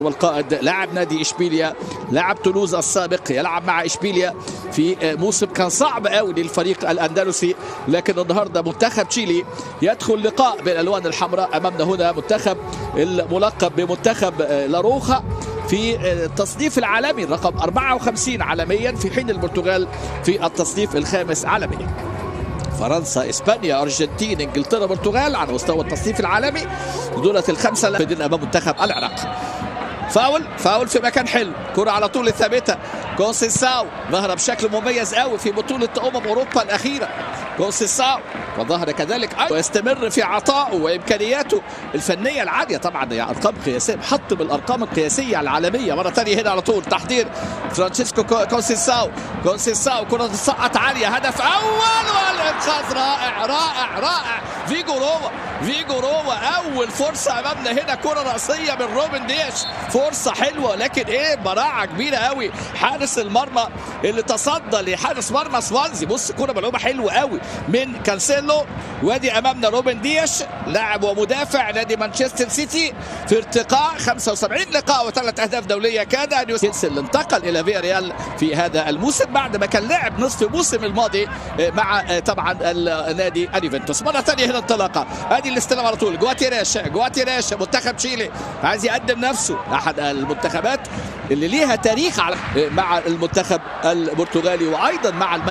والقائد لاعب نادي اشبيليا، لاعب تولوز السابق، يلعب مع اشبيليا في موسم كان صعب قوي للفريق الاندلسي، لكن النهارده منتخب تشيلي يدخل لقاء بالالوان الحمراء. امامنا هنا منتخب الملقب بمنتخب لاروخا في التصنيف العالمي رقم 54 عالميا، في حين البرتغال في التصنيف الخامس عالميا. فرنسا، اسبانيا، ارجنتين، انجلترا، برتغال على مستوى التصنيف العالمي دولة الخمسه اللي امام منتخب العراق. فاول في مكان حلو، كرة على طول الثابته. كونسيساو ظهر بشكل مميز قوي في بطولة اوروبا الاخيرة. كونسيساو وظهر كذلك ويستمر في عطائه وامكانياته الفنيه العاليه، طبعا هي ارقام قياسيه، محط بالارقام القياسيه العالميه. مره ثانيه هنا على طول تحضير فرانشيسكو كونسيساو كره تسقط عاليه، هدف اول والانقاذ رائع رائع رائع. فيجو روا اول فرصه امامنا هنا، كره راسيه من روبن دياش، فرصه حلوه لكن براعه كبيره قوي. حارس المرمى اللي تصدى لحارس مرمى سوانزي، بص كره ملعوبه حلوه قوي من كانسيلو. وادي امامنا روبن دياش لاعب ومدافع نادي مانشستر سيتي في ارتقاء 75 لقاء و3 اهداف دوليه. كاد ان يسجل، انتقل الى فياريال في هذا الموسم بعد ما كان لاعب نصف الموسم الماضي مع طبعا النادي اليوفنتوس. مره ثانيه هنا انطلاقه، ادي الاستلام على طول. جواتيريش منتخب تشيلي عايز يقدم نفسه، احد المنتخبات اللي ليها تاريخ مع المنتخب البرتغالي وايضا مع